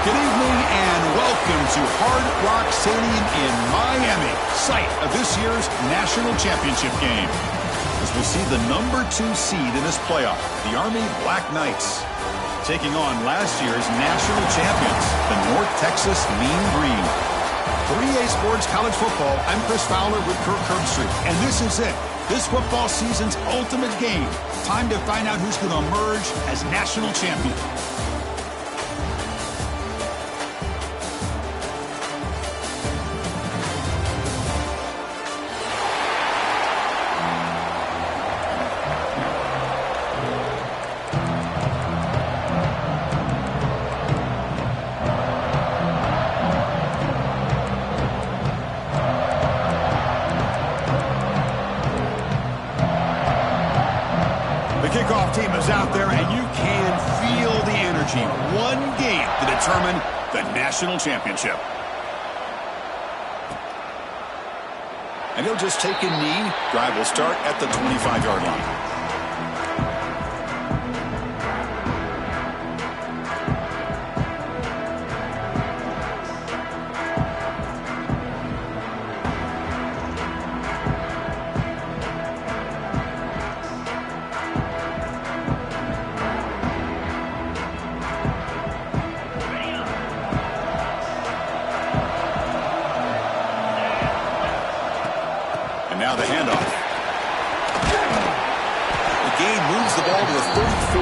Good evening and welcome to Hard Rock Stadium in Miami, site of this year's national championship game. As we see the #2 seed in this playoff, the Army Black Knights, taking on last year's national champions, the North Texas Mean Green. 3A Sports College Football, I'm Chris Fowler with Kirk Herbstreit, and this is it. This football season's ultimate game. Time to find out who's going to emerge as national champion. Kickoff team is out there, and you can feel the energy. One game to determine the national championship. And he'll just take a knee. Drive will start at the 25-yard line. Now the handoff. The game moves the ball to the 34.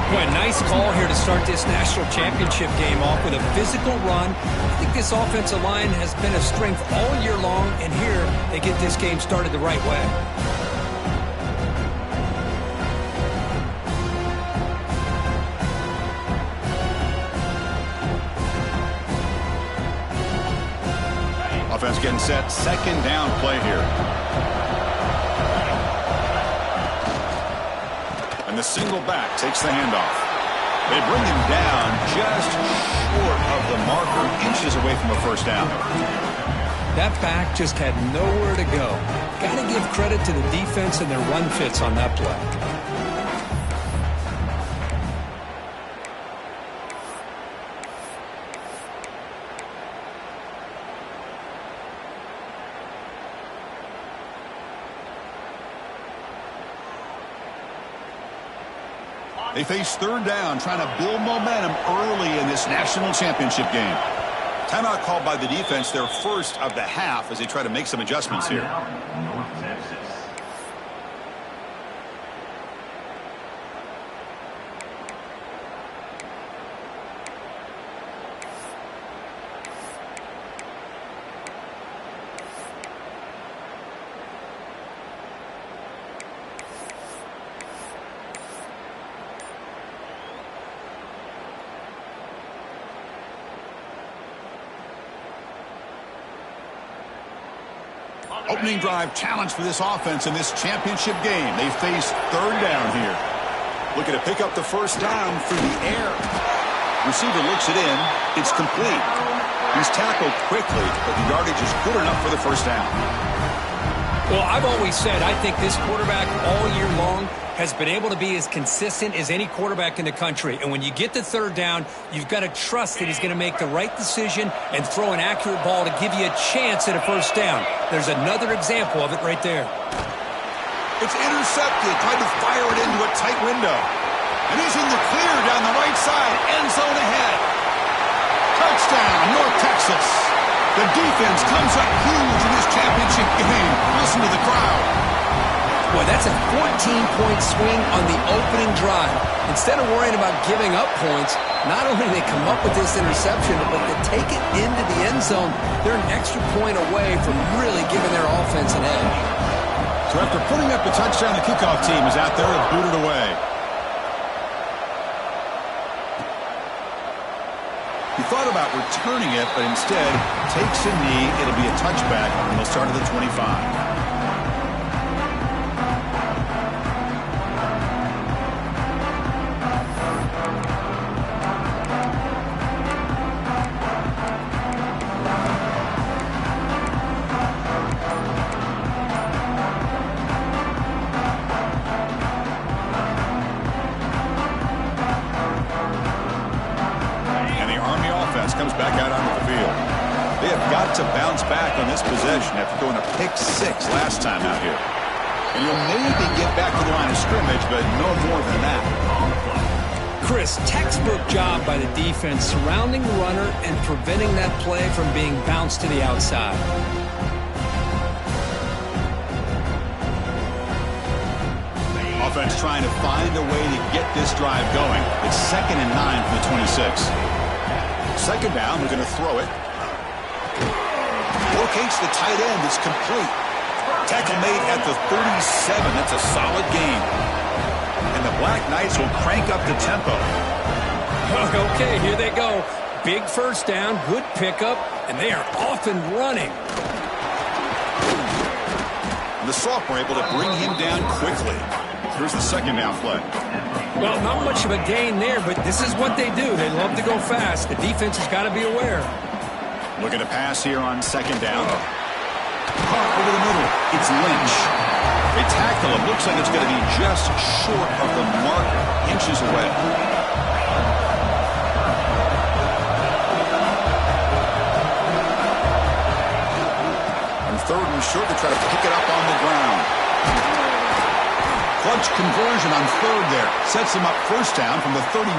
Boy, a nice call here to start this national championship game off with a physical run. I think this offensive line has been a strength all year long, and here they get this game started the right way. Offense getting set. Second down play here. And the single back takes the handoff. They bring him down just short of the marker, inches away from a first down. That back just had nowhere to go. Got to give credit to the defense and their run fits on that play. They face third down, trying to build momentum early in this national championship game. Timeout called by the defense, their first of the half, as they try to make some adjustments here. Opening drive challenge for this offense in this championship game. They face third down here. Looking to pick up the first down through the air. Receiver looks it in. It's complete. He's tackled quickly, but the yardage is good enough for the first down. Well, I've always said I think this quarterback all year long has been able to be as consistent as any quarterback in the country. And when you get the third down, you've got to trust that he's going to make the right decision and throw an accurate ball to give you a chance at a first down. There's another example of it right there. It's intercepted. Tried to fire it into a tight window. And he's in the clear down the right side. End zone ahead. Touchdown, North Texas. The defense comes up huge in this championship game. Listen to the crowd. Boy, that's a 14-point swing on the opening drive. Instead of worrying about giving up points, not only do they come up with this interception, but they take it into the end zone. They're an extra point away from really giving their offense an edge. So after putting up the touchdown, the kickoff team is out there and booted away. He thought about returning it, but instead takes a knee. It'll be a touchback, and they'll start at the 25. comes back out onto the field. They have got to bounce back on this possession after going a pick-6 last time out here. And you'll maybe get back to the line of scrimmage, but no more than that. Chris, textbook job by the defense surrounding the runner and preventing that play from being bounced to the outside. Offense trying to find a way to get this drive going. It's 2nd and 9 from the 26. Second down, they're going to throw it. Locates the tight end. It's complete. Tackle made at the 37. That's a solid gain. And the Black Knights will crank up the tempo. Okay, here they go. Big first down, good pickup, and they are off and running. And the sophomore able to bring him down quickly. Here's the second down play. Well, not much of a gain there, but this is what they do. They love to go fast. The defense has got to be aware. Looking to pass here on second down. Caught over the middle. It's Lynch. They tackle him. Looks like it's going to be just short of the marker. Inches away. On third and short, they try to pick it up on the ground. Clutch conversion on third there. Sets him up first down from the 31.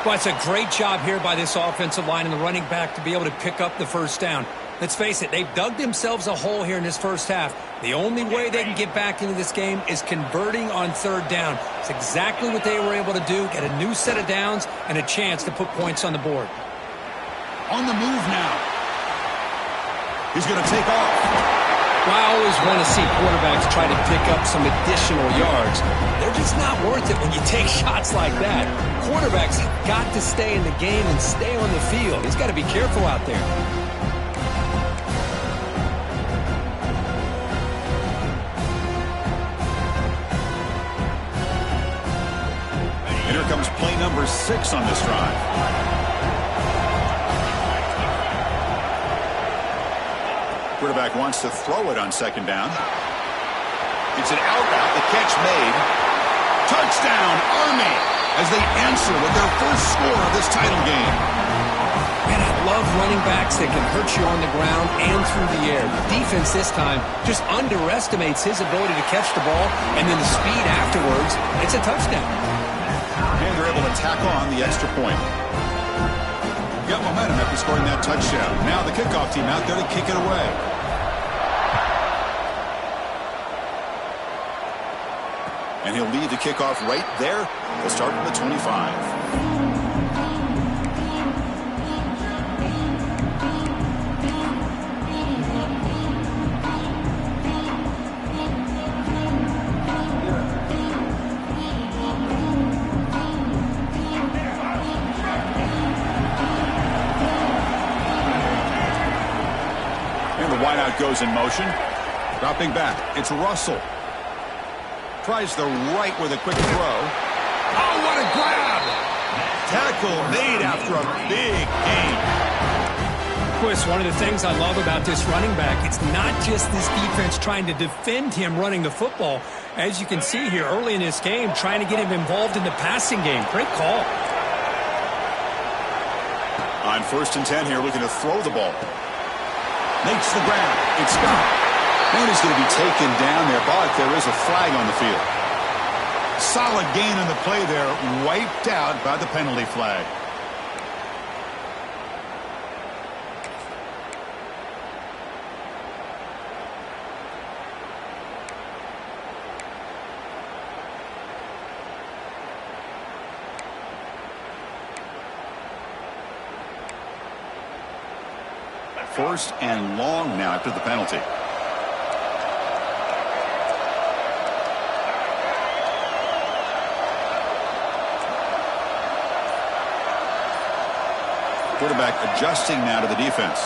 Well, it's a great job here by this offensive line and the running back to be able to pick up the first down. Let's face it, they've dug themselves a hole here in this first half. The only way they can get back into this game is converting on third down. It's exactly what they were able to do, get a new set of downs and a chance to put points on the board. On the move now. He's going to take off. Well, I always want to see quarterbacks try to pick up some additional yards. They're just not worth it when you take shots like that. Quarterbacks have got to stay in the game and stay on the field. He's got to be careful out there. And here comes play number 6 on this drive. Quarterback wants to throw it on second down. It's an out route. The catch made. Touchdown, Army, as they answer with their first score of this title game. Man, I love running backs that can hurt you on the ground and through the air. The defense this time just underestimates his ability to catch the ball, and then the speed afterwards, it's a touchdown. And they're able to tack on the extra point. Got momentum after scoring that touchdown. Now the kickoff team out there to kick it away. And he'll lead the kickoff right there. They'll start from the 25. And the wideout goes in motion. Dropping back. It's Russell. Tries the right with a quick throw. Oh, what a grab! Tackle made after a big gain. Chris, one of the things I love about this running back, it's not just this defense trying to defend him running the football. As you can see here early in this game, trying to get him involved in the passing game. Great call. On 1st and 10 here, looking to throw the ball. Makes the grab. It's Scott. And he's going to be taken down there, but there is a flag on the field. Solid gain on the play there, wiped out by the penalty flag. First and long now after the penalty. Quarterback adjusting now to the defense.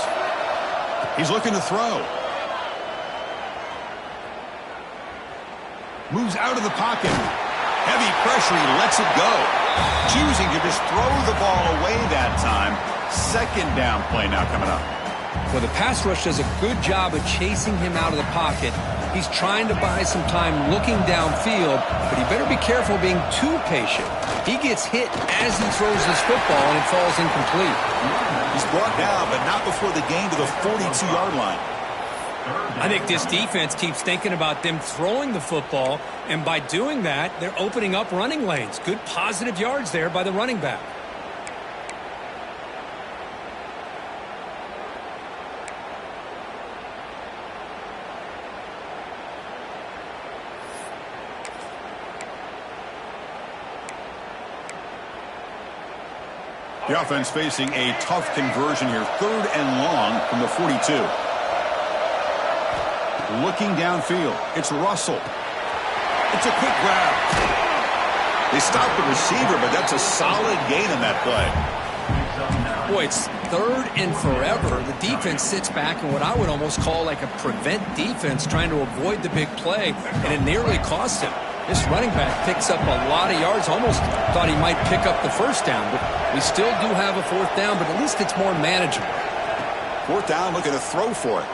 He's looking to throw. Moves out of the pocket. Heavy pressure. He lets it go. Choosing to just throw the ball away that time. Second down play now coming up. Well, the pass rush does a good job of chasing him out of the pocket. He's trying to buy some time looking downfield, but he better be careful being too patient. He gets hit as he throws his football, and it falls incomplete. He's brought down, but not before the gain to the 42-yard line. I think this defense keeps thinking about them throwing the football, and by doing that, they're opening up running lanes. Good positive yards there by the running back. The offense facing a tough conversion here. 3rd and long from the 42. Looking downfield. It's Russell. It's a quick grab. They stopped the receiver, but that's a solid gain in that play. Boy, it's 3rd and forever. The defense sits back in what I would almost call like a prevent defense, trying to avoid the big play, and it nearly cost him. This running back picks up a lot of yards. Almost thought he might pick up the first down, but we still do have a 4th down, but at least it's more manageable. 4th down, looking to throw for it.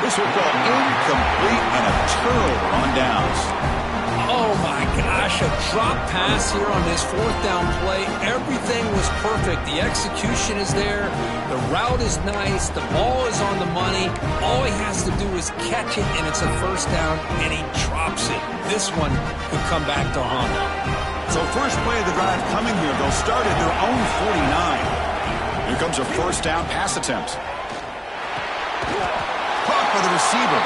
This will go incomplete and a turnover on downs. Oh my gosh, a drop pass here on this 4th down play. Everything was perfect. The execution is there. The route is nice. The ball is on the money. All he has to do is catch it, and it's a 1st down, and he drops it. This one could come back to haunt him. So first play of the drive coming here. They'll start at their own 49. Here comes a 1st down pass attempt. Caught by the receiver.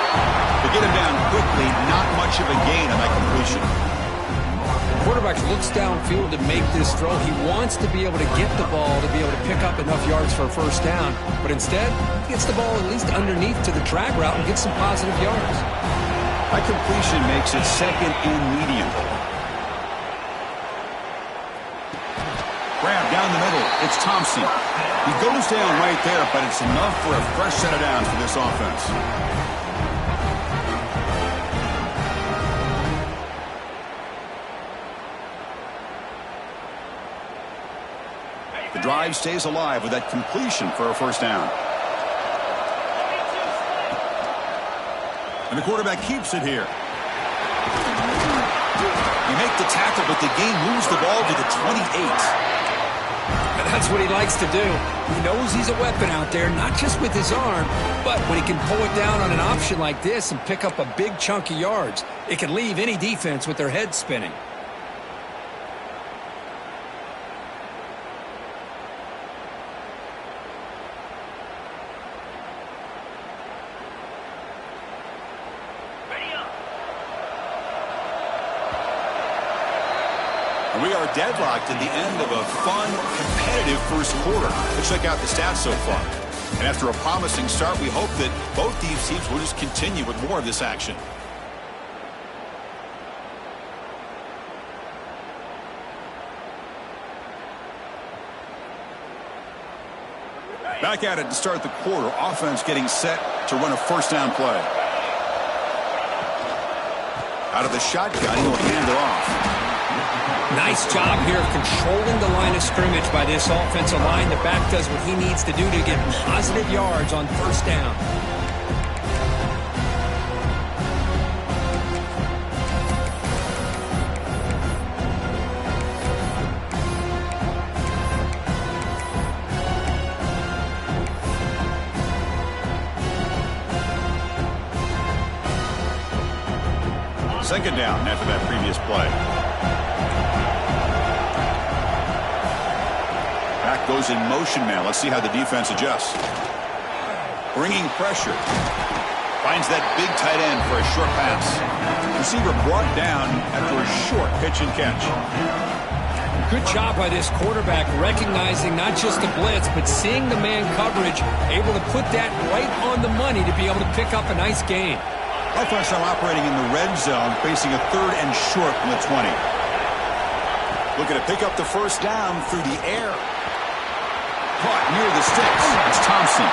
To get him down quickly, not much of a gain on that completion. The quarterback looks downfield to make this throw. He wants to be able to get the ball to be able to pick up enough yards for a 1st down, but instead, he gets the ball at least underneath to the drag route and gets some positive yards. That completion makes it 2nd and medium. Grab down the middle. It's Thompson. He goes down right there, but it's enough for a fresh set of downs for this offense. The drive stays alive with that completion for a 1st down. And the quarterback keeps it here. You make the tackle, but the game moves the ball to the 28. That's what he likes to do. He knows he's a weapon out there, not just with his arm, but when he can pull it down on an option like this and pick up a big chunk of yards, it can leave any defense with their head spinning. We are deadlocked at the end of a fun, competitive 1st quarter. Let's check out the stats so far. And after a promising start, we hope that both these teams will just continue with more of this action. Back at it to start the quarter. Offense getting set to run a 1st down play. Out of the shotgun, he'll hand it off. Nice job here of controlling the line of scrimmage by this offensive line. The back does what he needs to do to get positive yards on 1st down. Second down after that previous play. Back goes in motion now. Let's see how the defense adjusts. Bringing pressure. Finds that big tight end for a short pass. Receiver brought down after a short pitch and catch. Good job by this quarterback recognizing not just the blitz, but seeing the man coverage, able to put that right on the money to be able to pick up a nice gain. Offense now operating in the red zone, facing a 3rd and short from the 20. Looking to pick up the 1st down through the air. Caught near the sticks. It's Thompson.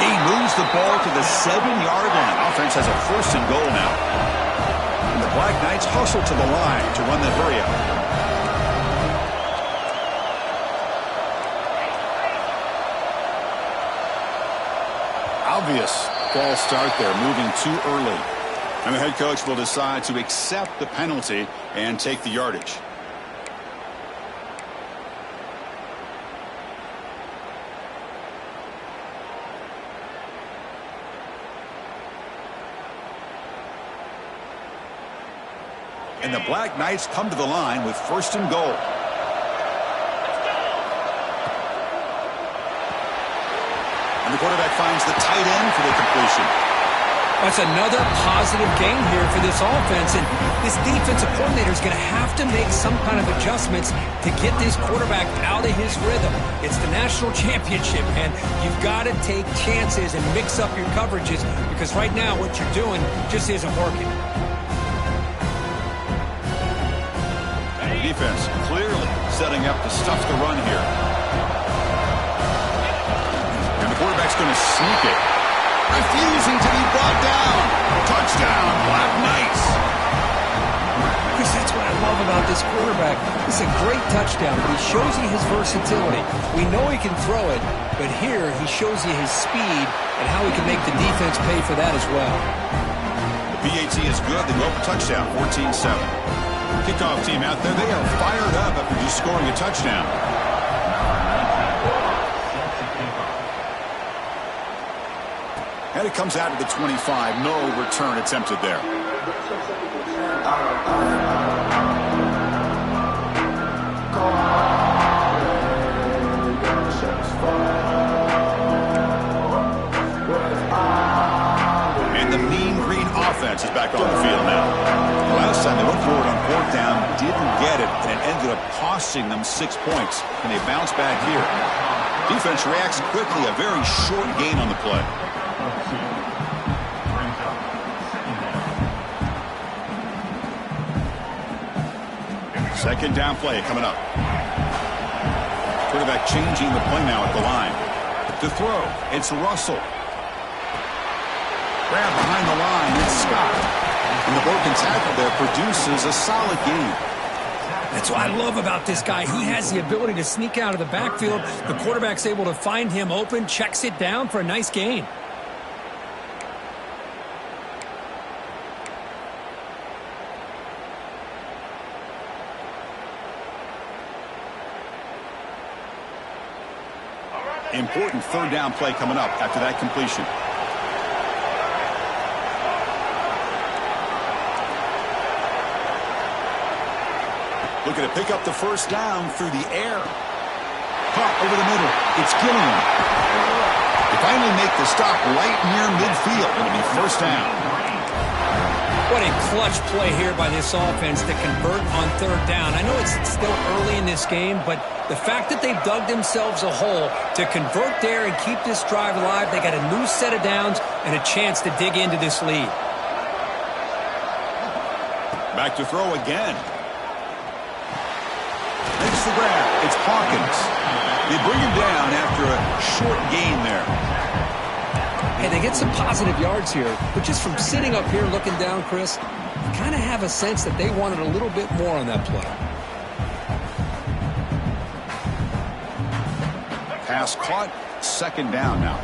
He moves the ball to the 7-yard line. Offense has a 1st and goal now. And the Black Knights hustle to the line to run the hurry up. false start there, moving too early. And the head coach will decide to accept the penalty and take the yardage. And the Black Knights come to the line with 1st and goal. And the quarterback finds the tight end for the completion. That's another positive gain here for this offense. And this defensive coordinator is going to have to make some kind of adjustments to get this quarterback out of his rhythm. It's the national championship, and you've got to take chances and mix up your coverages, because right now what you're doing just isn't working. Defense clearly setting up to stuff the run here. And the quarterback's going to sneak it. Refusing to be brought down. Touchdown, Black Knights. Chris, that's what I love about this quarterback. It's a great touchdown, but he shows you his versatility. We know he can throw it, but here he shows you his speed and how he can make the defense pay for that as well. The PAT is good. They go for touchdown, 14-7. Kickoff team out there, they are fired up after just scoring a touchdown. And it comes out to the 25. No return attempted there. And the Mean Green offense is back on the field now. Last time they went forward on 4th down, didn't get it, and it ended up costing them 6 points. And they bounce back here. Defense reacts quickly, a very short gain on the play. Second down play coming up. Quarterback changing the play now at the line. To throw, it's Russell. Grab behind the line, it's Scott. And the broken tackle there produces a solid gain. That's what I love about this guy. He has the ability to sneak out of the backfield. The quarterback's able to find him open, checks it down for a nice gain. Important 3rd down play coming up after that completion. Looking to pick up the 1st down through the air. Caught over the middle. It's Gilliam. They finally make the stop right near midfield. It'll be 1st down. What a clutch play here by this offense to convert on 3rd down. I know it's still early in this game, but the fact that they've dug themselves a hole to convert there and keep this drive alive, they got a new set of downs and a chance to dig into this lead. Back to throw again. Makes the grab. It's Hawkins. They bring him down after a short gain there. Hey, they get some positive yards here, but just from sitting up here looking down, Chris, you kind of have a sense that they wanted a little bit more on that play. Pass caught. 2nd down now.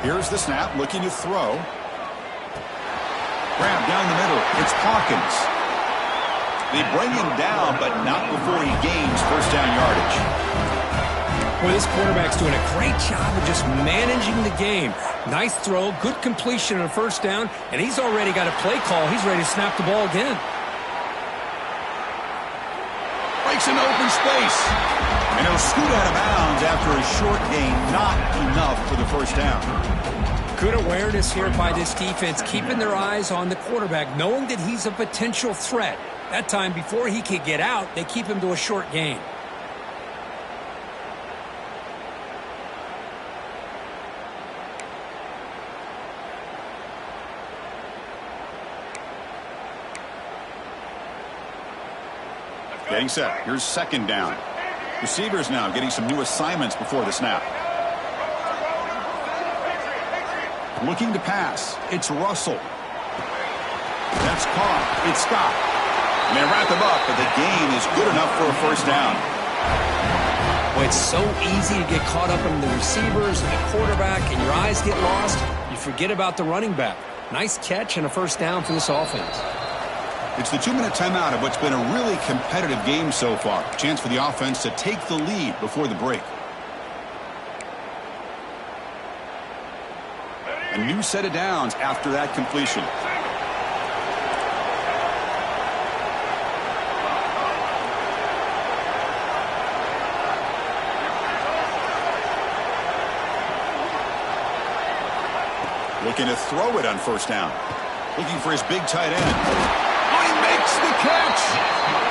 Here's the snap, looking to throw. Grab down the middle. It's Hawkins. They bring him down, but not before he gains 1st down yardage. Well, this quarterback's doing a great job of just managing the game. Nice throw, good completion on a 1st down, and he's already got a play call. He's ready to snap the ball again. Breaks into open space. And he'll scoot out of bounds after a short gain. Not enough for the 1st down. Good awareness here by this defense, keeping their eyes on the quarterback, knowing that he's a potential threat. That time, before he can get out, they keep him to a short gain. Getting set. Here's 2nd down. Receivers now getting some new assignments before the snap. Looking to pass. It's Russell. That's caught. It's Scott. And they wrap him up, but the gain is good enough for a 1st down. Well, it's so easy to get caught up in the receivers and the quarterback, and your eyes get lost. You forget about the running back. Nice catch and a first down for this offense. It's the 2-minute timeout of what's been a really competitive game so far. Chance for the offense to take the lead before the break. A new set of downs after that completion. Looking to throw it on first down. Looking for his big tight end. Oh, he makes the catch.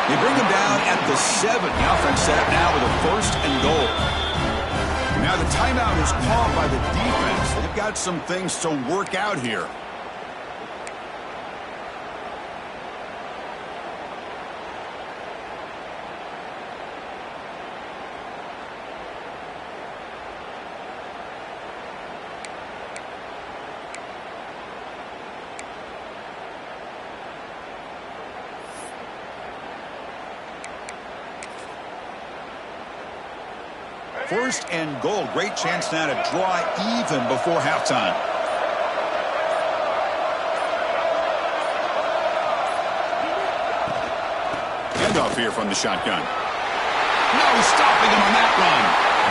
They bring him down at the 7. The offense set up now with a 1st and goal. Now the timeout is called by the defense. They've got some things to work out here. First and goal. Great chance now to draw even before halftime. Handoff here from the shotgun. No stopping him on that run.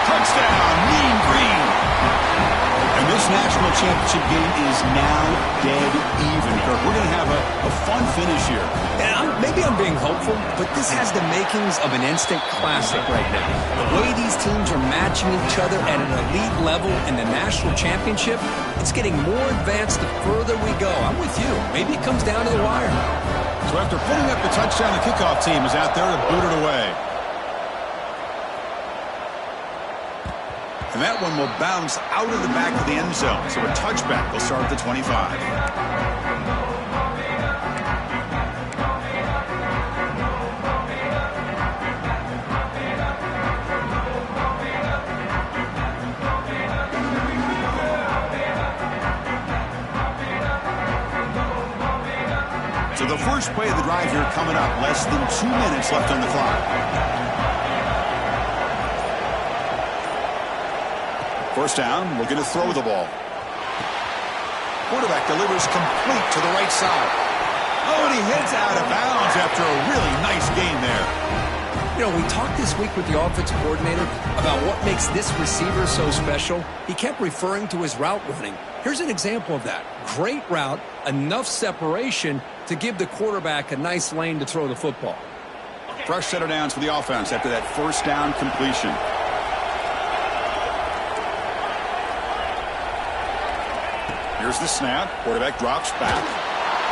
Touchdown, Mean Green. And this national championship game is now dead even, Kirk. We're going to have a fun finish here. And maybe I'm being hopeful, but this has the makings of an instant classic right now. The way these teams are matching each other at an elite level in the national championship, it's getting more advanced the further we go. I'm with you. Maybe it comes down to the wire. So after putting up the touchdown, the kickoff team is out there to boot it away. And that one will bounce out of the back of the end zone. So a touchback will start at the 25. So the first play of the drive here coming up. Less than 2 minutes left on the clock. First down, looking to throw the ball. Quarterback delivers complete to the right side. Oh, and he heads out of bounds after a really nice gain there. You know, we talked this week with the offensive coordinator about what makes this receiver so special. He kept referring to his route running. Here's an example of that. Great route, enough separation to give the quarterback a nice lane to throw the football. Fresh set of downs for the offense after that first down completion. Here's the snap. Quarterback drops back.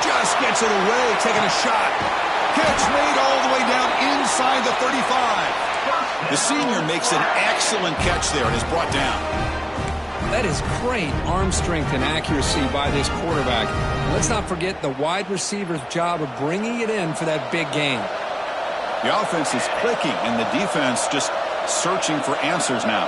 Just gets it away, taking a shot. Catch made all the way down inside the 35. The senior makes an excellent catch there and is brought down. That is great arm strength and accuracy by this quarterback. Let's not forget the wide receiver's job of bringing it in for that big gain. The offense is clicking and the defense just searching for answers now.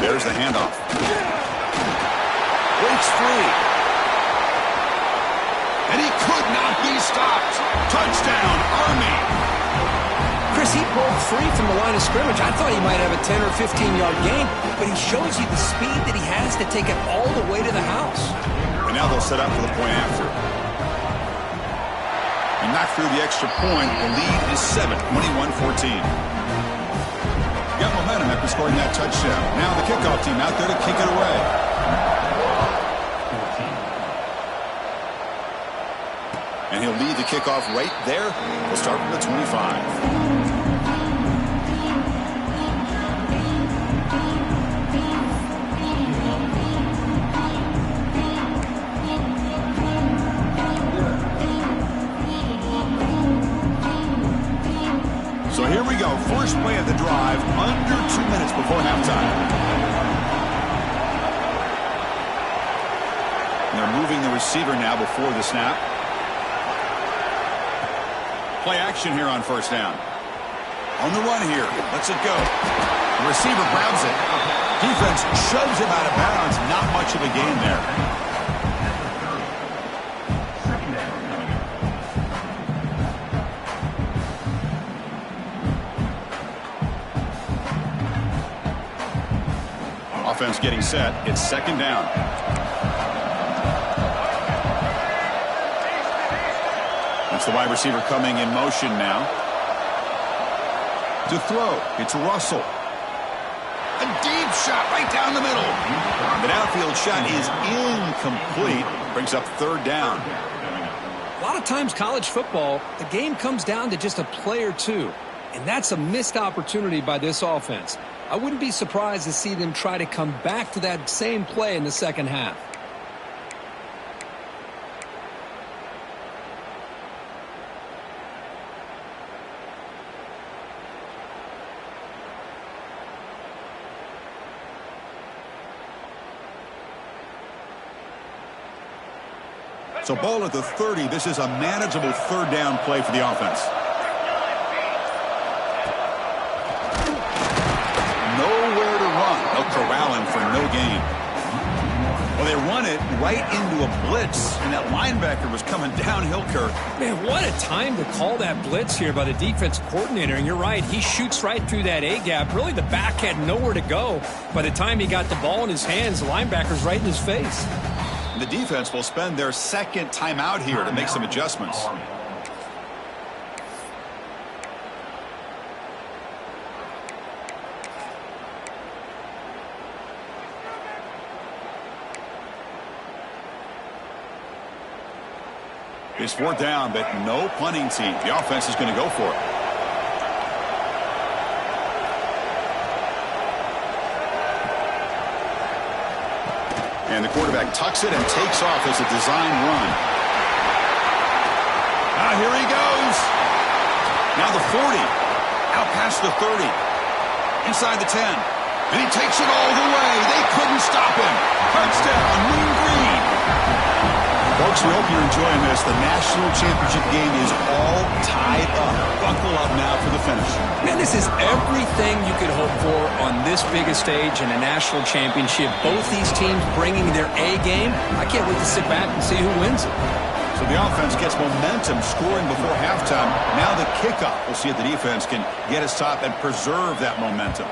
There's the handoff. Breaks free. And he could not be stopped. Touchdown, Army. Chris, he broke free from the line of scrimmage. I thought he might have a 10 or 15-yard gain, but he shows you the speed that he has to take it all the way to the house. And now they'll set up for the point after. And knocked through the extra point. The lead is 7, 21-14. Got momentum after scoring that touchdown. Now the kickoff team out there to kick it away. And he'll lead the kickoff right there. We'll start from the 25. So here we go. First play of the drive, under 2 minutes before halftime. And they're moving the receiver now before the snap. Play action here on first down. On the run here. Lets it go. The receiver grabs it. Defense shoves him out of bounds. Not much of a gain there. Offense getting set. It's second down. That's the wide receiver coming in motion now. To throw, it's Russell. A deep shot right down the middle. The downfield shot is incomplete. Brings up third down. A lot of times college football, the game comes down to just a play or two. And that's a missed opportunity by this offense. I wouldn't be surprised to see them try to come back to that same play in the second half. So ball at the 30. This is a manageable third down play for the offense. Nowhere to run. They'll corral him for no gain. Well, they run it right into a blitz, and that linebacker was coming downhill, Kirk. Man, what a time to call that blitz here by the defense coordinator. And you're right, he shoots right through that A-gap. Really, the back had nowhere to go. By the time he got the ball in his hands, the linebacker's right in his face. The defense will spend their second timeout here to make some adjustments. It's fourth down, but no punting team. The offense is going to go for it. And the quarterback tucks it and takes off as a design run. Now here he goes. Now the 40. Out past the 30. Inside the 10. And he takes it all the way. They couldn't stop him. Touchdown, Mean Green. Folks, we hope you're enjoying this. The national championship game is all tied up. Buckle up now for the finish. Man, this is everything you could hope for on this biggest stage in a national championship. Both these teams bringing their A game. I can't wait to sit back and see who wins it. So the offense gets momentum, scoring before halftime. Now the kickoff. We'll see if the defense can get a stop and preserve that momentum.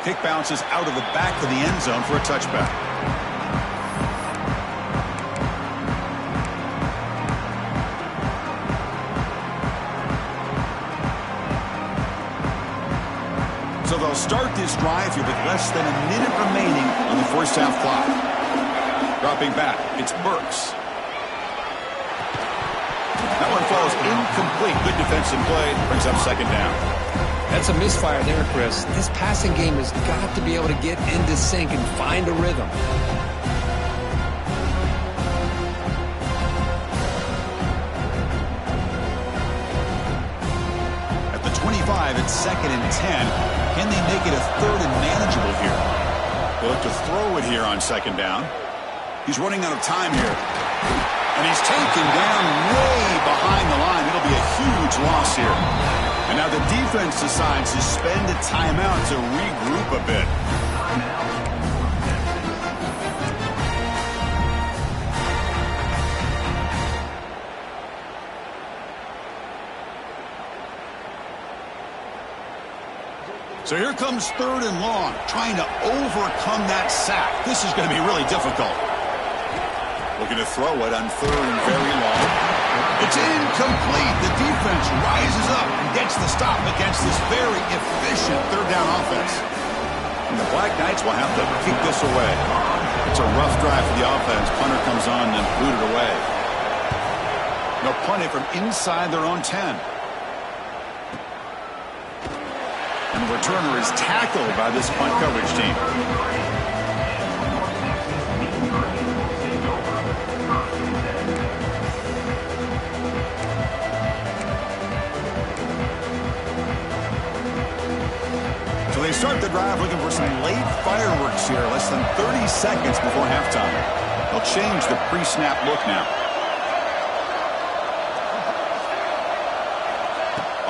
Kick bounces out of the back of the end zone for a touchback. So they'll start this drive here with less than a minute remaining on the first half clock. Dropping back, it's Burks. That one falls incomplete. Good defensive play. Brings up second down. That's a misfire there, Chris. This passing game has got to be able to get into sync and find a rhythm. At the 25, it's second and 10. Can they make it a third and manageable here? They look to throw it here on second down. He's running out of time here. And he's taken down way behind the line. It'll be a huge loss here. And now the defense decides to spend a timeout to regroup a bit. So here comes third and long, trying to overcome that sack. This is going to be really difficult. Looking to throw it on third and very long. It's incomplete. The defense rises up and gets the stop against this very efficient third down offense. And the Black Knights will have to kick this away. It's a rough drive for the offense. Punter comes on and booted away. They'll punt it from inside their own 10. And the returner is tackled by this punt coverage team. So they start the drive looking for some late fireworks here, less than 30 seconds before halftime. They'll change the pre-snap look now.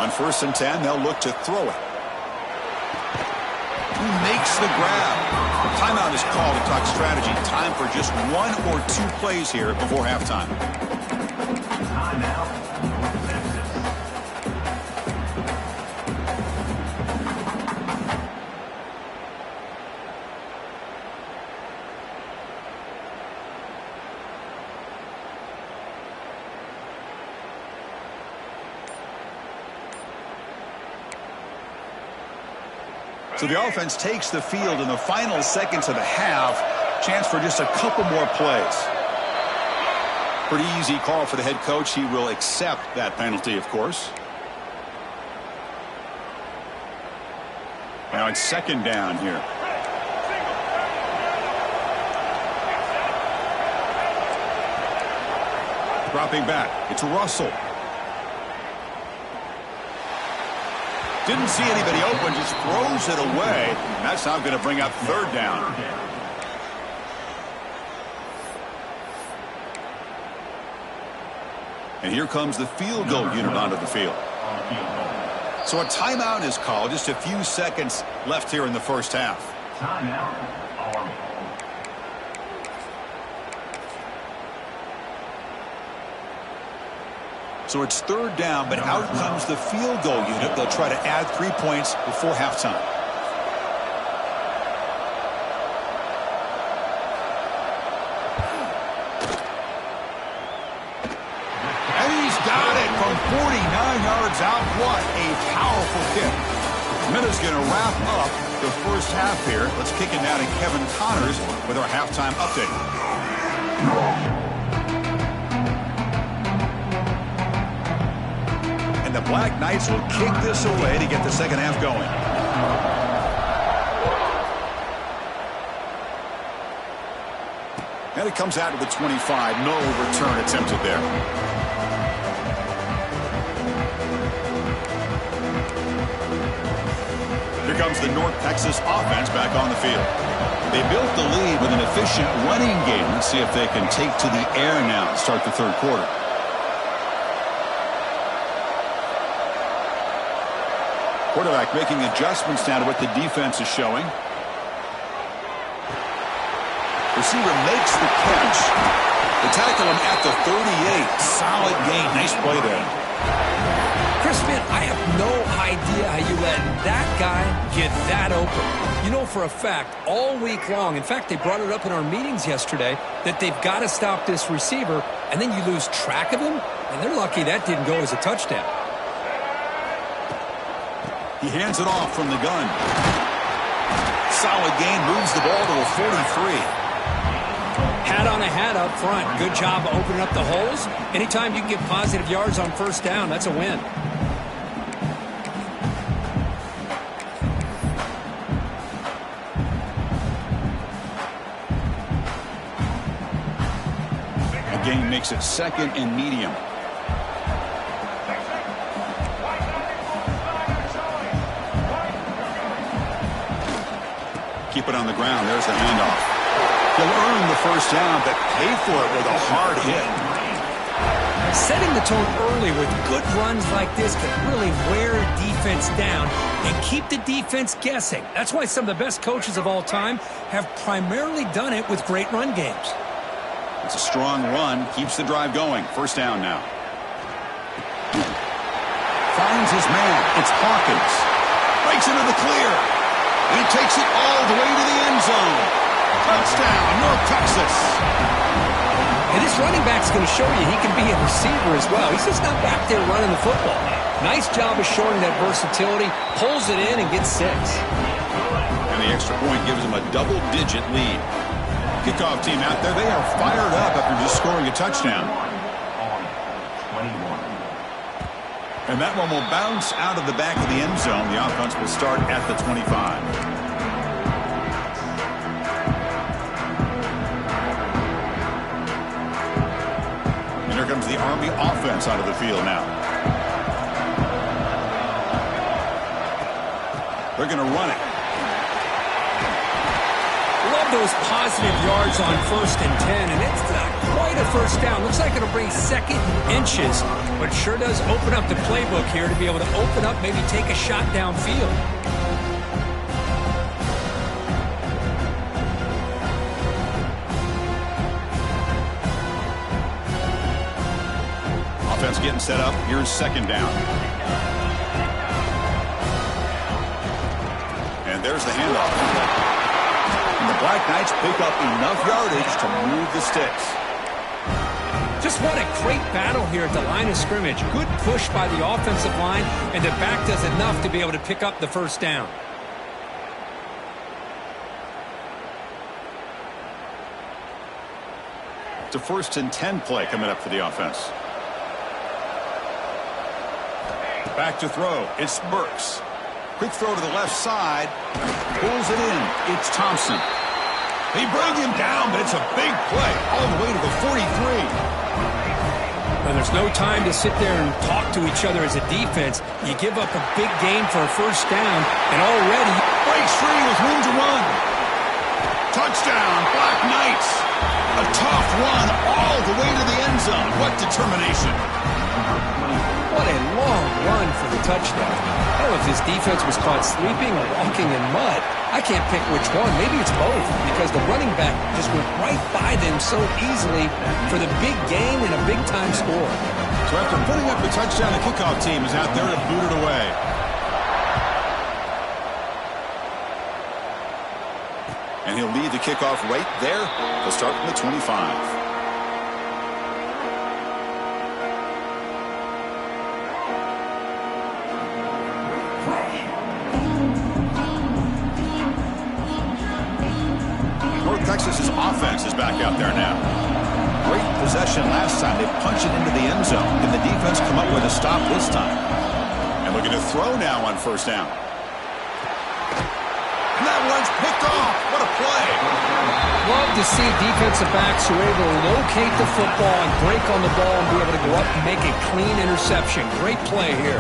On first and 10, they'll look to throw it. makes the grab. The timeout is called to talk strategy. Time for just 1 or 2 plays here before halftime. So the offense takes the field in the final seconds of the half. Chance for just a couple more plays. Pretty easy call for the head coach. He will accept that penalty, of course. Now it's second down here. Dropping back. It's Russell. Didn't see anybody open, just throws it away. That's now going to bring up third down. And here comes the field goal unit onto the field. So a timeout is called. Just a few seconds left here in the first half. So it's third down, but out comes the field goal unit. They'll try to add 3 points before halftime. And he's got it from 49 yards out. What a powerful kick. Minutes going to wrap up the first half here. Let's kick it now to Kevin Connors with our halftime update. The Black Knights will kick this away to get the second half going. And it comes out to the 25. No return attempted there. Here comes the North Texas offense back on the field. They built the lead with an efficient running game. Let's see if they can take to the air now to start the third quarter. Quarterback making adjustments now to what the defense is showing. Receiver makes the catch. They tackle him at the 38. Solid gain. Nice play there. Chris, man, I have no idea how you let that guy get that open. You know for a fact, all week long, in fact, they brought it up in our meetings yesterday, that they've got to stop this receiver, and then you lose track of him, and they're lucky that didn't go as a touchdown. He hands it off from the gun. Solid gain, moves the ball to a 43. Hat on a hat up front. Good job of opening up the holes. Anytime you can get positive yards on first down, that's a win. The gain makes it second and medium. Keep it on the ground. There's the handoff. He'll earn the first down, but pay for it with a hard hit. Setting the tone early with good runs like this can really wear a defense down and keep the defense guessing. That's why some of the best coaches of all time have primarily done it with great run games. It's a strong run. Keeps the drive going. First down now. Finds his man. It's Hawkins. Breaks into the clear. He takes it all the way to the end zone. Touchdown, North Texas. And this running back's going to show you he can be a receiver as well. He's just not back there running the football. Nice job of showing that versatility. Pulls it in and gets 6. And the extra point gives him a double-digit lead. Kickoff team out there, they are fired up after just scoring a touchdown. And that one will bounce out of the back of the end zone. The offense will start at the 25. And here comes the Army offense out of the field now. They're going to run it. Love those positive yards on 1st and 10, and it's not quite a first down. Looks like it'll bring second inches, but it sure does open up the playbook here to be able to open up, maybe take a shot downfield. Offense getting set up. Here's second down. And there's the handoff. And the Black Knights pick up enough yardage to move the sticks. Just what a great battle here at the line of scrimmage. Good push by the offensive line, and the back does enough to be able to pick up the first down. It's a 1st and 10 play coming up for the offense. Back to throw. It's Burks. Quick throw to the left side. Pulls it in. It's Thompson. They bring him down, but it's a big play all the way to the 43. Well, there's no time to sit there and talk to each other as a defense. You give up a big gain for a first down, and already breaks free with room to run. Touchdown, Black Knights. A tough run all the way to the end zone. What determination. What a long run for the touchdown. I don't know if his defense was caught sleeping or walking in mud. I can't pick which one. Maybe it's both, because the running back just went right by them so easily for the big gain and a big-time score. So after putting up the touchdown, the kickoff team is out there to boot it away. And he'll lead the kickoff right there. He'll start from the 25. Texas's offense is back out there now. Great possession last time. They punch it into the end zone. Can the defense come up with a stop this time? And looking to throw now on first down. And that one's picked off. What a play. Love to see defensive backs who are able to locate the football and break on the ball and be able to go up and make a clean interception. Great play here.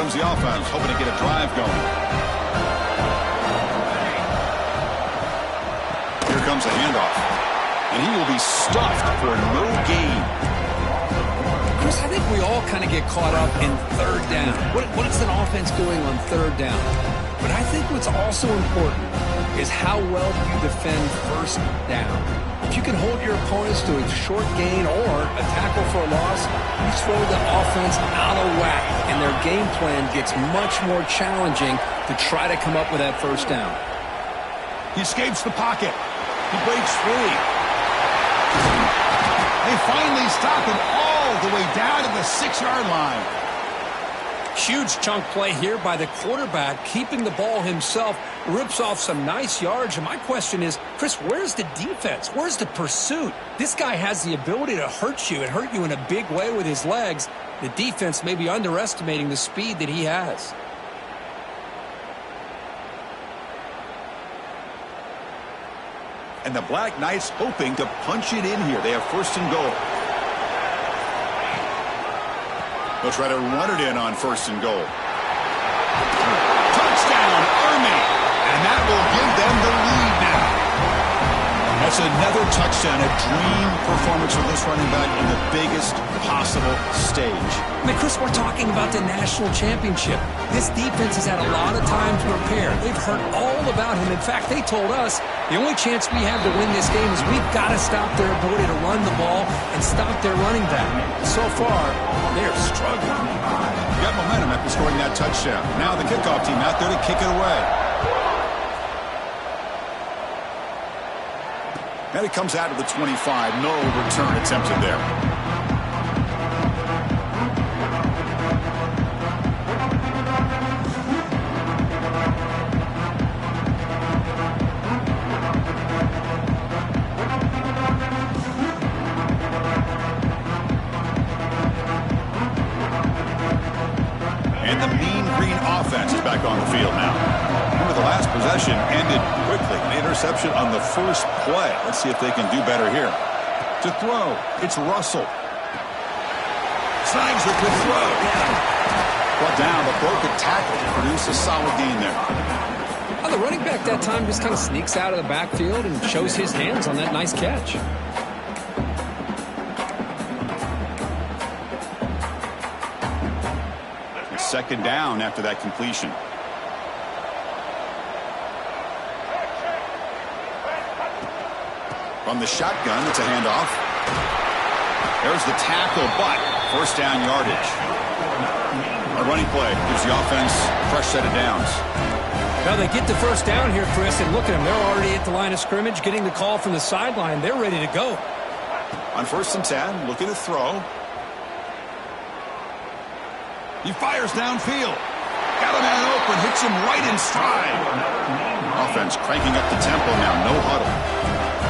The offense hoping to get a drive going. Here comes a handoff, and he will be stuffed for no gain. Chris, I think we all kind of get caught up in third down. What is an offense doing on third down? But I think what's also important is how well you defend first down. If you can hold your opponents to a short gain or a tackle for a loss, you throw the offense out of whack, and their game plan gets much more challenging to try to come up with that first down. He escapes the pocket. He breaks free. They finally stop him all the way down to the 6-yard line. Huge chunk play here by the quarterback, keeping the ball himself, rips off some nice yards. And my question is, Chris, where's the defense? Where's the pursuit? This guy has the ability to hurt you and hurt you in a big way with his legs. The defense may be underestimating the speed that he has. And the Black Knights hoping to punch it in here. They have 1st and goal. They'll try to run it in on 1st and goal. Touchdown, Army! And that will give them the lead now. That's another touchdown, a dream performance for this running back in the biggest possible stage. I mean, Chris, we're talking about the national championship. This defense has had a lot of time to prepare. They've heard all about him. In fact, they told us the only chance we have to win this game is we've got to stop their ability to run the ball and stop their running back. So far, they're struggling. Got momentum after scoring that touchdown. Now the kickoff team out there to kick it away. And it comes out of the 25. No return attempted there. And the mean green offense is back on the field now. Remember, the last possession ended quickly. An interception on the first play. Let's see if they can do better here. To throw, it's Russell. Snags the good throw. Brought down, but broke a tackle to produce a solid gain there. Well, the running back that time just kind of sneaks out of the backfield and shows his hands on that nice catch. Second down after that completion. From the shotgun, it's a handoff. There's the tackle, but first down yardage. A running play gives the offense a fresh set of downs. Now they get the first down here, Chris, and look at them. They're already at the line of scrimmage, getting the call from the sideline. They're ready to go. On 1st and 10, looking to throw. He fires downfield. Got a man open, hits him right in stride. Offense cranking up the tempo now, no huddle.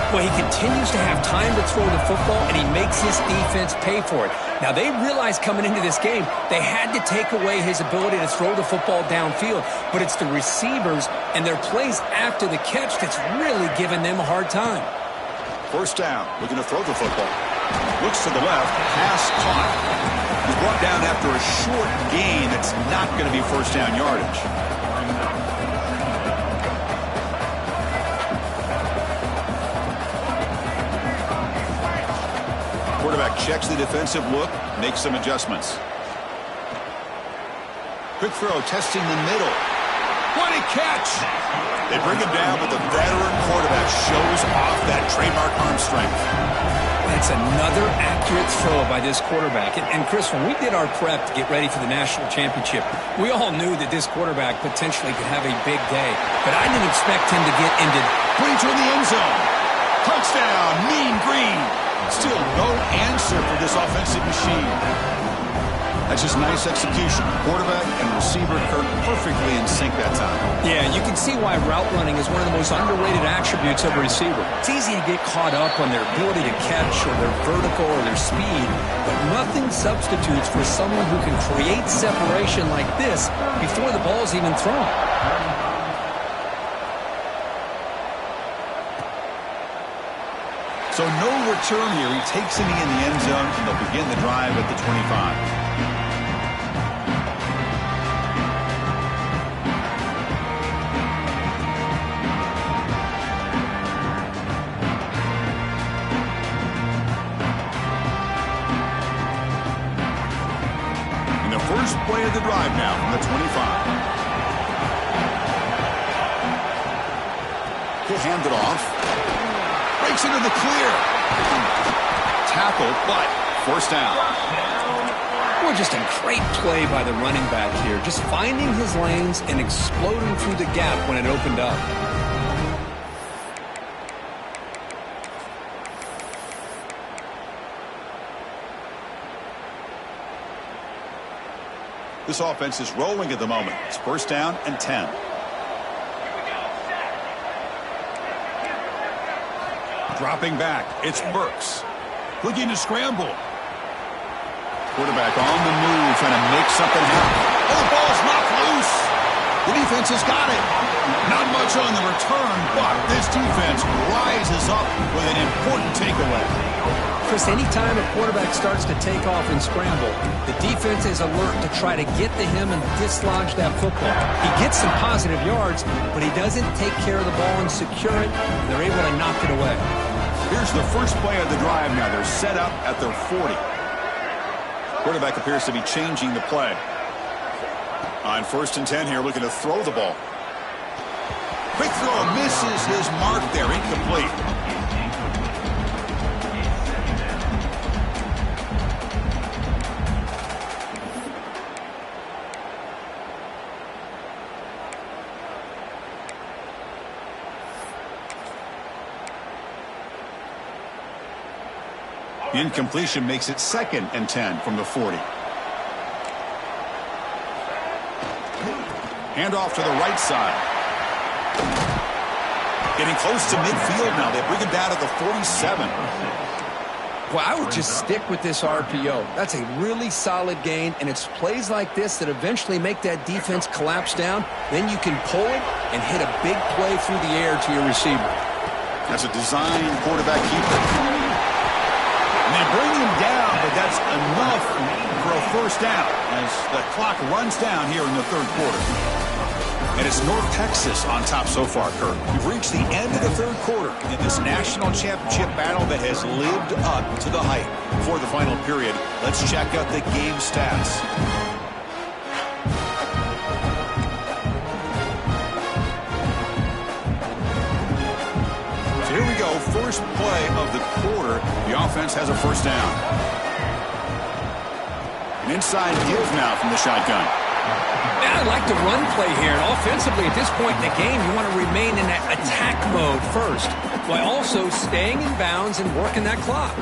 Well, he continues to have time to throw the football, and he makes his defense pay for it. Now, they realized coming into this game they had to take away his ability to throw the football downfield, but it's the receivers and their plays after the catch that's really giving them a hard time. First down, looking to throw the football. Looks to the left, pass caught. He's brought down after a short gain. It's not going to be first down yardage. Quarterback checks the defensive look, makes some adjustments. Quick throw, testing the middle. What a catch! They bring him down, but the veteran quarterback shows off that trademark arm strength. That's another accurate throw by this quarterback. And Chris, when we did our prep to get ready for the national championship, we all knew that this quarterback potentially could have a big day. But I didn't expect him to get into Breach in the end zone. Touchdown, Mean Green. Still no answer for this offensive machine. That's just nice execution. Quarterback and receiver Kirk perfectly in sync that time. Yeah, you can see why route running is one of the most underrated attributes of a receiver. It's easy to get caught up on their ability to catch or their vertical or their speed, but nothing substitutes for someone who can create separation like this before the ball's even thrown. So no return here. He takes him in the end zone, and they'll begin the drive at the 25. First play of the drive now from the 25. He'll hand it off. Breaks into the clear. Tackle, but first down. Well, just a great play by the running back here. Just finding his lanes and exploding through the gap when it opened up. This offense is rolling at the moment. It's first down and 10. Dropping back, it's Burks. Looking to scramble. Quarterback on the move, trying to make something happen. Oh, the ball's knocked loose. The defense has got it. Not much on the return, but this defense rises up with an important takeaway. Chris, anytime a quarterback starts to take off and scramble, the defense is alert to try to get to him and dislodge that football. He gets some positive yards, but he doesn't take care of the ball and secure it, and they're able to knock it away. Here's the first play of the drive now. They're set up at their 40. Quarterback appears to be changing the play. On 1st and 10 here, looking to throw the ball. Quick throw, misses his mark there, incomplete. Incompletion makes it 2nd and 10 from the 40. Handoff to the right side. Getting close to midfield now. They bring him down to the 47. Well, I would just stick with this RPO. That's a really solid gain, and it's plays like this that eventually make that defense collapse down. Then you can pull it and hit a big play through the air to your receiver. That's a design quarterback keeper. And they bring him down, but that's enough for a first down as the clock runs down here in the 3rd quarter. And it's North Texas on top so far, Kirk. We've reached the end of the 3rd quarter in this national championship battle that has lived up to the hype. Before the final period, let's check out the game stats. So here we go, first play of the quarter, the offense has a first down. An inside give now from the shotgun. Yeah, I like the run play here. And offensively, at this point in the game, you want to remain in that attack mode first, while also staying in bounds and working that clock.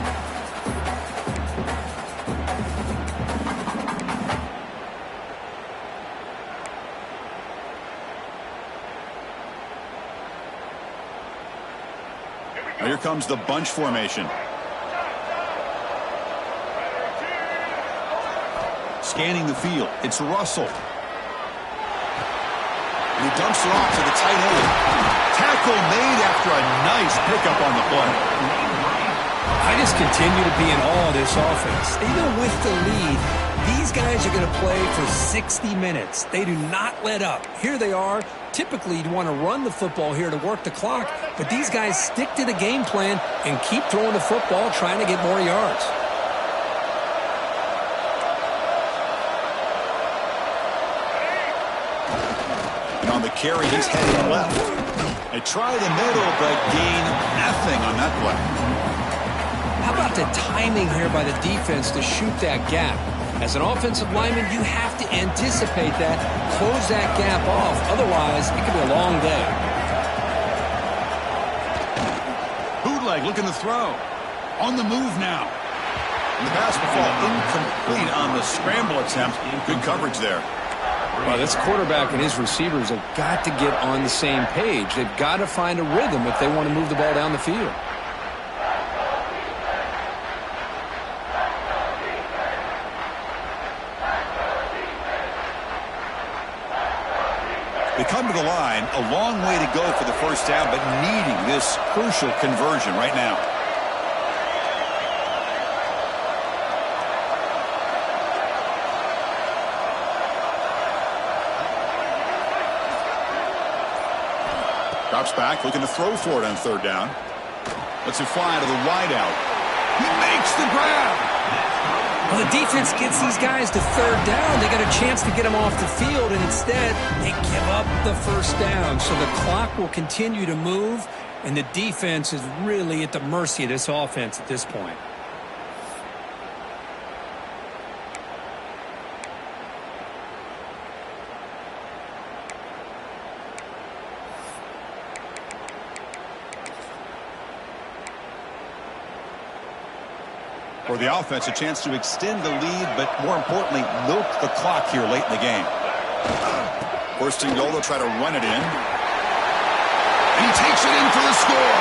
Now here comes the bunch formation. Scanning the field, it's Russell. And he dumps it off to the tight end. Tackle made after a nice pickup on the play. I just continue to be in awe of this offense. Even with the lead, these guys are going to play for 60 minutes. They do not let up. Here they are. Typically, you'd want to run the football here to work the clock, but these guys stick to the game plan and keep throwing the football, trying to get more yards. And on the carry, he's heading left. They try the middle, but gain nothing on that play. How about the timing here by the defense to shoot that gap? As an offensive lineman, you have to anticipate that, close that gap off. Otherwise, it could be a long day. Bootleg looking to throw. On the move now. And the pass will fall incomplete on the scramble attempt. Good coverage there. Well, this quarterback and his receivers have got to get on the same page. They've got to find a rhythm if they want to move the ball down the field. They come to the line, a long way to go for the first down, but needing this crucial conversion right now. Drops back, looking to throw for it on third down. Lets it fly to the wideout. He makes the grab. Well, the defense gets these guys to third down. They got a chance to get them off the field, and instead they give up the first down. So the clock will continue to move, and the defense is really at the mercy of this offense at this point. For the offense, a chance to extend the lead, but more importantly, milk the clock here late in the game. First and goal, they'll try to run it in. And he takes it in for the score.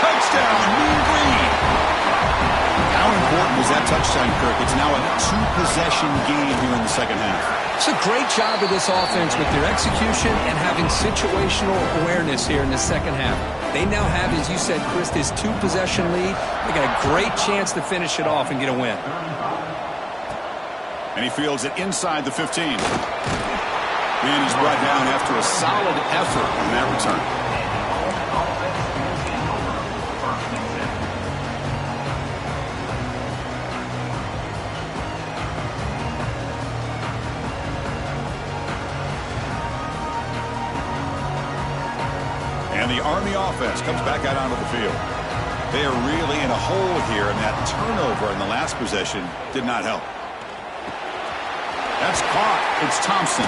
Touchdown, Mean Green. How important was that touchdown, Kirk? It's now a two-possession game here in the second half. It's a great job of this offense with their execution and having situational awareness here in the second half. They now have, as you said, Chris, this two-possession lead. They got a great chance to finish it off and get a win. And he fields it inside the 15. And he's brought down after a solid effort on that return. And the Army offense comes back out onto the field. They are really in a hole here, and that turnover in the last possession did not help. That's caught. It's Thompson.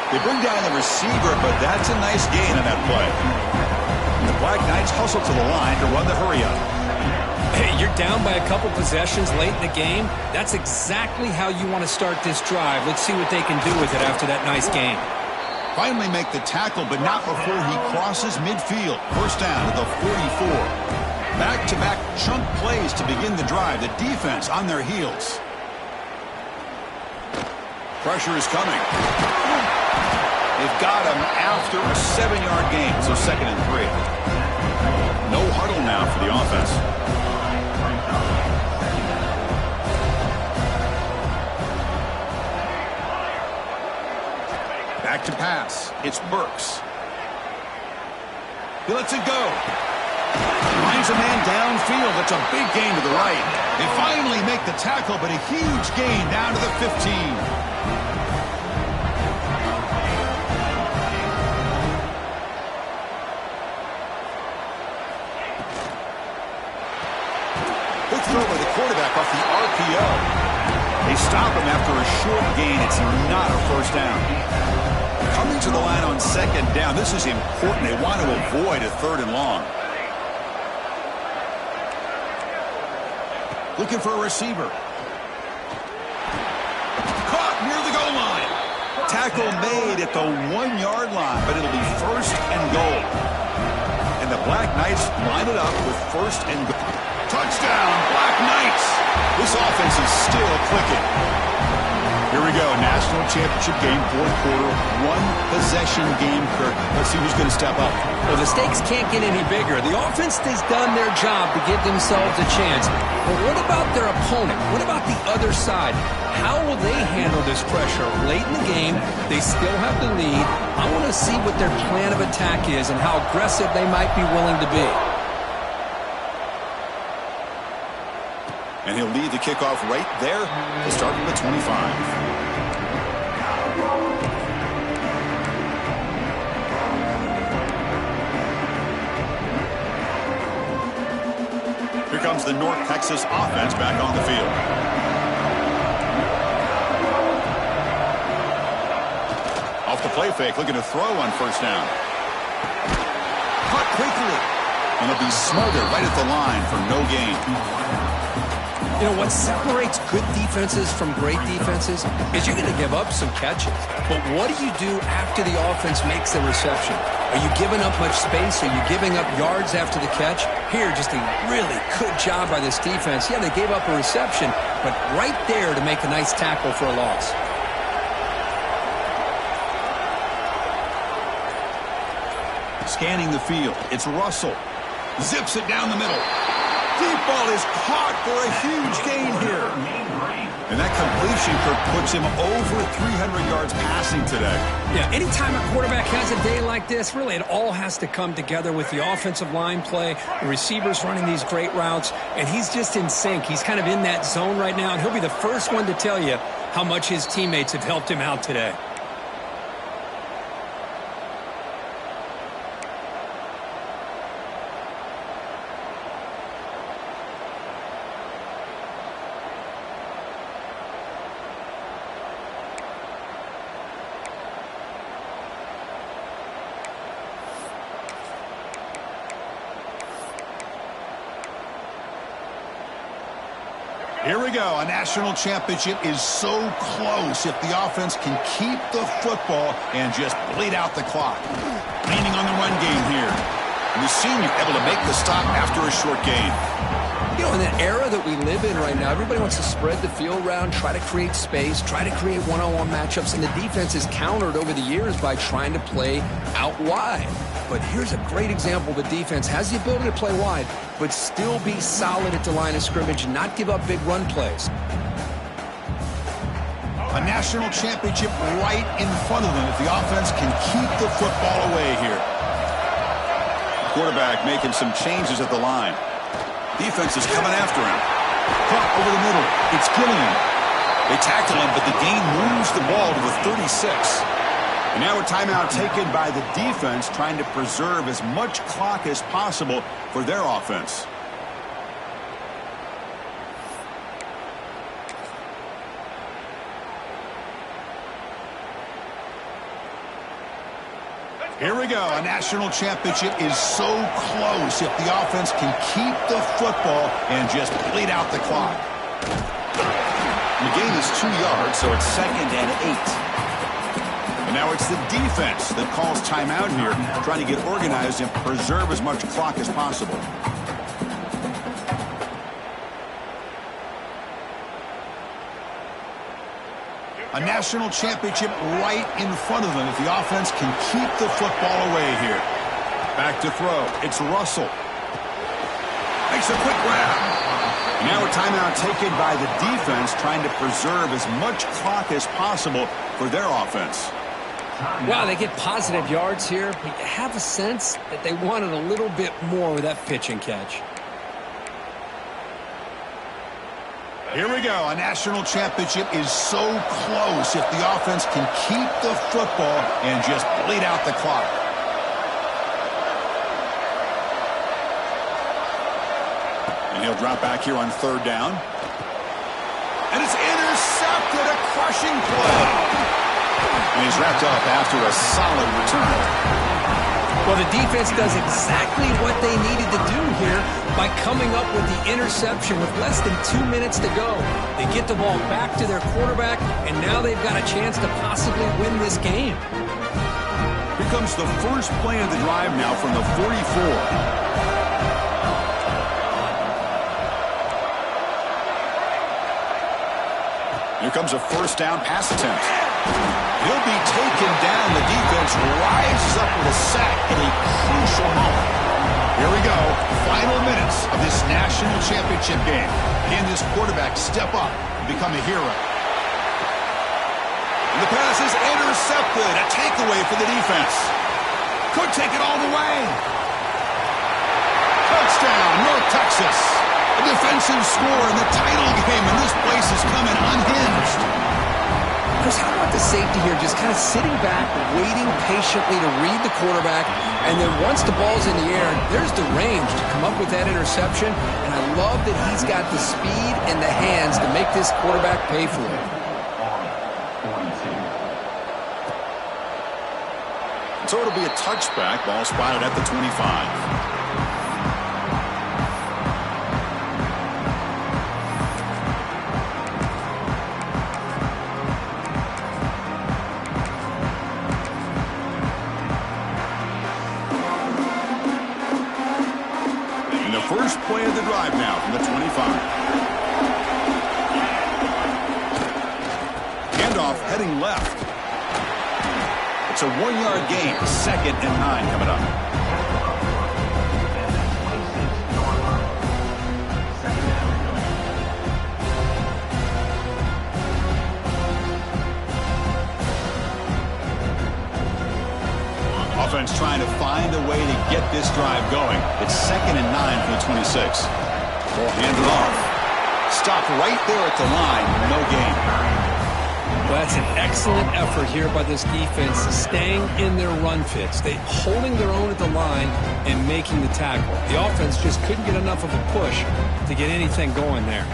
They bring down the receiver, but that's a nice gain on that play. And the Black Knights hustle to the line to run the hurry-up. Hey, you're down by a couple possessions late in the game. That's exactly how you want to start this drive. Let's see what they can do with it after that nice game. Finally make the tackle, but not before he crosses midfield. First down to the 44. Back-to-back chunk plays to begin the drive. The defense on their heels. Pressure is coming. They've got him after a 7-yard gain, so 2nd and 3. No huddle now for the offense. Back to pass. It's Burks. He lets it go. Finds a man downfield. That's a big gain to the right. They finally make the tackle, but a huge gain down to the 15. over the quarterback off the RPO. They stop him after a short gain. It's not a first down. Coming to the line on second down. This is important. They want to avoid a third and long. Looking for a receiver. Caught near the goal line. Tackle made at the 1-yard line, but it'll be first and goal. And the Black Knights line it up with first and goal. Touchdown, Black Knights. This offense is still clicking. Here we go, national championship game, fourth quarter, one-possession game, Kirk. Let's see who's going to step up. Well, the stakes can't get any bigger. The offense has done their job to give themselves a chance. But what about their opponent? What about the other side? How will they handle this pressure? Late in the game, they still have the lead. I want to see what their plan of attack is and how aggressive they might be willing to be. And he'll lead the kickoff right there to start from the 25. Here comes the North Texas offense back on the field. Off the play fake, looking to throw on first down. Caught quickly. And he'll be smothered right at the line for no gain. You know, what separates good defenses from great defenses is you're going to give up some catches. But what do you do after the offense makes the reception? Are you giving up much space? Are you giving up yards after the catch? Here, just a really good job by this defense. Yeah, they gave up a reception, but right there to make a nice tackle for a loss. Scanning the field, it's Russell. Zips it down the middle. Deep ball is caught for a huge gain here. And that completion, Kirk, puts him over 300 yards passing today. Yeah, anytime a quarterback has a day like this, really it all has to come together with the offensive line play, the receivers running these great routes, and he's just in sync. He's kind of in that zone right now, and he'll be the first one to tell you how much his teammates have helped him out today. Here we go. A national championship is so close if the offense can keep the football and just bleed out the clock. Leaning on the run game here. And the senior able to make the stop after a short gain. You know, in the era that we live in right now, everybody wants to spread the field around, try to create space, try to create one-on-one matchups, and the defense is countered over the years by trying to play out wide. But here's a great example. The defense has the ability to play wide, but still be solid at the line of scrimmage and not give up big run plays. A national championship right in front of them if the offense can keep the football away here. Quarterback making some changes at the line. Defense is coming after him. Caught over the middle. It's Gilliam. They tackle him, but the gain moves the ball to the 36. And now a timeout taken by the defense, trying to preserve as much clock as possible for their offense. Here we go. A national championship is so close if the offense can keep the football and just bleed out the clock. The gain is 2 yards, so it's 2nd and 8. And now it's the defense that calls timeout here, trying to get organized and preserve as much clock as possible. A national championship right in front of them if the offense can keep the football away here. Back to throw. It's Russell. Makes a quick grab. Now a timeout taken by the defense, trying to preserve as much clock as possible for their offense. Wow, they get positive yards here. But you have a sense that they wanted a little bit more with that pitch and catch. Here we go. A national championship is so close if the offense can keep the football and just bleed out the clock. And he'll drop back here on third down. And it's intercepted, a crushing play. And he's wrapped up after a solid return. Well, the defense does exactly what they needed to do here by coming up with the interception with less than 2 minutes to go. They get the ball back to their quarterback, and now they've got a chance to possibly win this game. Here comes the first play of the drive now from the 44. Here comes a first down pass attempt. He'll be taken down. The defense rises up with a sack in a crucial moment. Here we go. Final minutes of this national championship game. Can this quarterback step up and become a hero? And the pass is intercepted. A takeaway for the defense. Could take it all the way. Touchdown, North Texas. A defensive score in the title game, and this place is coming unhinged. Chris, how about the safety here just kind of sitting back, waiting patiently to read the quarterback, and then once the ball's in the air, there's the range to come up with that interception, and I love that he's got the speed and the hands to make this quarterback pay for it. So it'll be a touchback, ball spotted at the 25. First play of the drive now from the 25. Handoff heading left. It's a 1-yard gain. 2nd and 9 coming up. Offense trying to find a way to get this drive going. It's 2nd and 9 from the 26. Ball handed off. Stopped right there at the line. No gain. Well, that's an excellent effort here by this defense, staying in their run fits. They holding their own at the line and making the tackle. The offense just couldn't get enough of a push to get anything going there.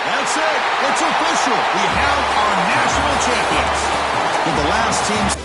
That's it. It's official. We have our national champions. With the last team